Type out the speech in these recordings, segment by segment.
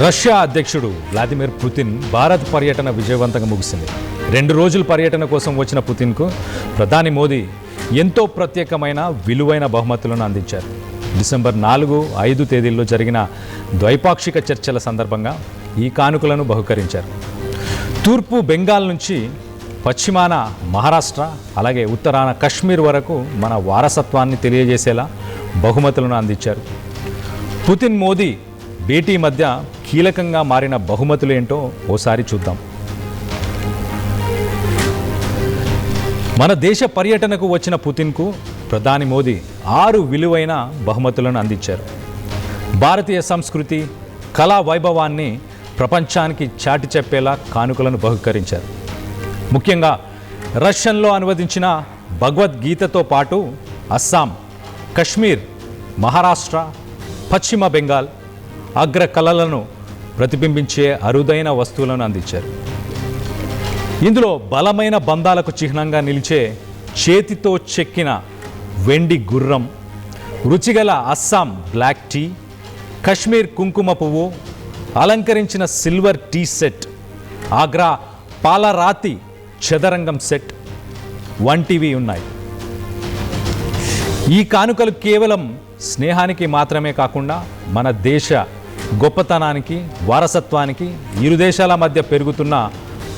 Russia అధ్యక్షుడు Vladimir Putin Bharat పర్యటన విజయవంతంగా ముగిసింది. 2 రోజుల పర్యటన కోసం వచ్చిన పుతిన్కు ప్రధాని మోదీ ఎంతో ప్రత్యేకమైన విలువైన బహుమతులను అందించారు. డిసెంబర్ 4, 5 తేదీల్లో జరిగిన ద్వైపాక్షిక చర్చల సందర్భంగా ఈ కానుకలను బహుకరించారు. తూర్పు బెంగాల్ నుంచి పశ్చిమాన మహారాష్ట్ర, అలాగే ఉత్తరాన కశ్మీర్ వరకు మన వారసత్వాన్ని తెలియజేసేలా బహుమతులను అందించారు. పుతిన్ మోదీ భేటీ మధ్య కీలకంగా మారిన బహుమతులేంటో ఓసారి చూద్దాం. మన దేశ పర్యటనకు వచ్చిన పుతిన్కు ప్రధాని మోదీ 6 విలువైన బహుమతులను అందించారు. భారతీయ సంస్కృతి, కళా వైభవాన్ని ప్రపంచానికి చాటి చెప్పేలా కానుకలను బహుకరించారు. ముఖ్యంగా రష్యన్లో అనువదించిన భగవద్గీతతో పాటు అస్సాం, కశ్మీర్, మహారాష్ట్ర, పశ్చిమ బెంగాల్ అగ్ర కళలను ప్రతిబింబించే అరుదైన వస్తువులను అందించారు. ఇందులో బలమైన బంధాలకు చిహ్నంగా నిలిచే చేతితో చెక్కిన వెండి గుర్రం, రుచిగల అస్సాం బ్లాక్ టీ, కశ్మీర్ కుంకుమ పువ్వు, అలంకరించిన సిల్వర్ టీ సెట్, ఆగ్రా పాలరాతి చదరంగం సెట్ వంటివి ఉన్నాయి. ఈ కానుకలు కేవలం స్నేహానికి మాత్రమే కాకుండా మన దేశ గొప్పతనానికి, వారసత్వానికి, ఇరు దేశాల మధ్య పెరుగుతున్న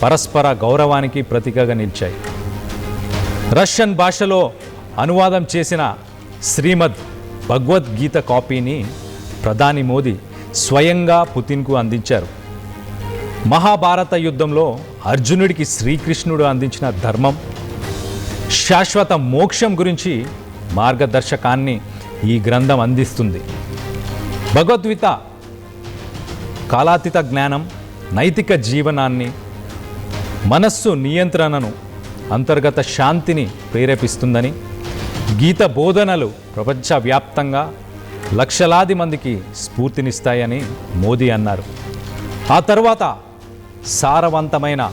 పరస్పర గౌరవానికి ప్రతీకగా నిలిచాయి. రష్యన్ భాషలో అనువాదం చేసిన శ్రీమద్ భగవద్గీత కాపీని ప్రధాని మోదీ స్వయంగా పుతిన్కు అందించారు. మహాభారత యుద్ధంలో అర్జునుడికి శ్రీకృష్ణుడు అందించిన ధర్మం, శాశ్వత మోక్షం గురించి మార్గదర్శకాన్ని ఈ గ్రంథం అందిస్తుంది. భగవద్గీత కాలాతీత జ్ఞానం, నైతిక జీవనాన్ని, మనస్సు నియంత్రణను, అంతర్గత శాంతిని ప్రేరేపిస్తుందని, గీత బోధనలు ప్రపంచవ్యాప్తంగా లక్షలాది మందికి స్ఫూర్తినిస్తాయని మోదీ అన్నారు. ఆ తర్వాత సారవంతమైన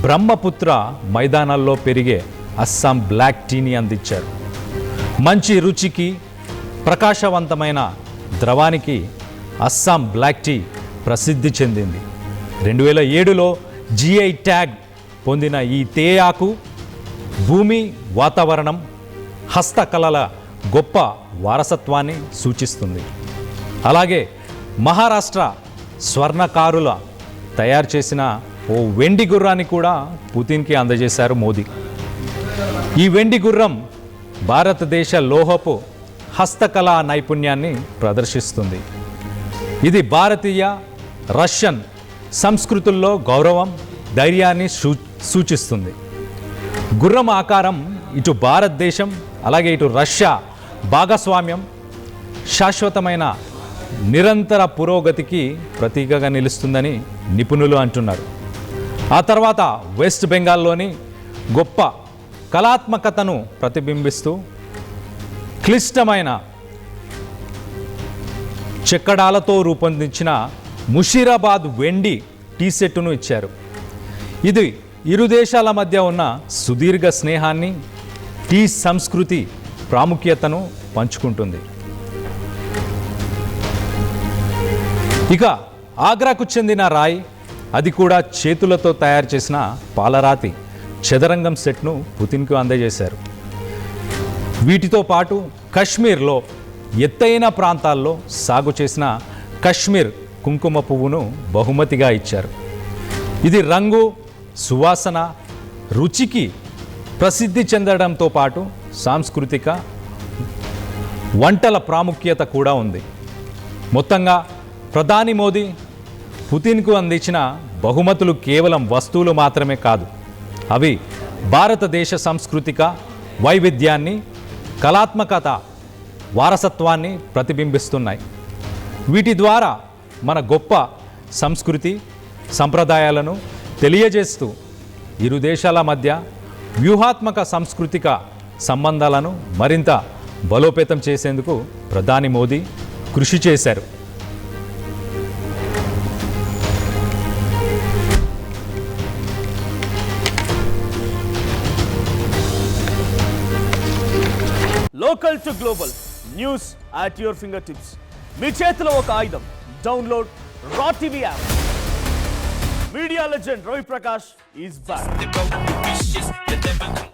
బ్రహ్మపుత్ర మైదానాల్లో పెరిగే అస్సాం బ్లాక్ టీని అందించారు. మంచి రుచికి, ప్రకాశవంతమైన ద్రవానికి అస్సాం బ్లాక్ టీ ప్రసిద్ధి చెందింది. 2007లో GI ట్యాగ్ పొందిన ఈ తేయాకు భూమి, వాతావరణం, హస్తకళల గొప్ప వారసత్వాన్ని సూచిస్తుంది. అలాగే మహారాష్ట్ర స్వర్ణకారుల తయారు చేసిన ఓ వెండి గుర్రాన్ని కూడా పుతిన్కి అందజేశారు మోదీ. ఈ వెండి గుర్రం భారతదేశ లోహపు హస్తకళా నైపుణ్యాన్ని ప్రదర్శిస్తుంది. ఇది భారతీయ, రష్యన్ సంస్కృతుల్లో గౌరవం, ధైర్యాన్ని సూచిస్తుంది. గుర్రం ఆకారం ఇటు భారతదేశం, అలాగే ఇటు రష్యా భాగస్వామ్యం, శాశ్వతమైన నిరంతర పురోగతికి ప్రతీకగా నిలుస్తుందని నిపుణులు అంటున్నారు. ఆ తర్వాత వెస్ట్ బెంగాల్లోని గొప్ప కళాత్మకతను ప్రతిబింబిస్తూ క్లిష్టమైన చెక్కడాలతో రూపొందించిన ముషీరాబాద్ వెండి టీ సెట్టును ఇచ్చారు. ఇది ఇరు దేశాల మధ్య ఉన్న సుదీర్ఘ స్నేహాన్ని, టీ సంస్కృతి ప్రాముఖ్యతను పంచుకుంటుంది. ఇక ఆగ్రాకు చెందిన రాయ్, అది కూడా చేతులతో తయారు చేసిన పాలరాతి చదరంగం సెట్ను పుతిన్కు అందజేశారు. వీటితో పాటు కశ్మీర్లో ఎత్తైన ప్రాంతాల్లో సాగు చేసిన కశ్మీర్ కుంకుమ పువ్వును బహుమతిగా ఇచ్చారు. ఇది రంగు, సువాసన, రుచికి ప్రసిద్ధి చెందడంతో పాటు సాంస్కృతిక వంటల ప్రాముఖ్యత కూడా ఉంది. మొత్తంగా ప్రధాని మోదీ పుతిన్కు అందించిన బహుమతులు కేవలం వస్తువులు మాత్రమే కాదు, అవి భారతదేశ సాంస్కృతిక వైవిధ్యాన్ని, కళాత్మకత, వారసత్వాన్ని ప్రతిబింబిస్తున్నాయి. వీటి ద్వారా మన గొప్ప సంస్కృతి, సంప్రదాయాలను తెలియజేస్తూ ఇరు దేశాల మధ్య వ్యూహాత్మక సాంస్కృతిక సంబంధాలను మరింత బలోపేతం చేసేందుకు ప్రధాని మోదీ కృషి చేశారు. Local to global news at your finger tips. మీ చేతిలో ఒక ఆయుధం. Download Raw TV app. Media legend Ravi Prakash is back.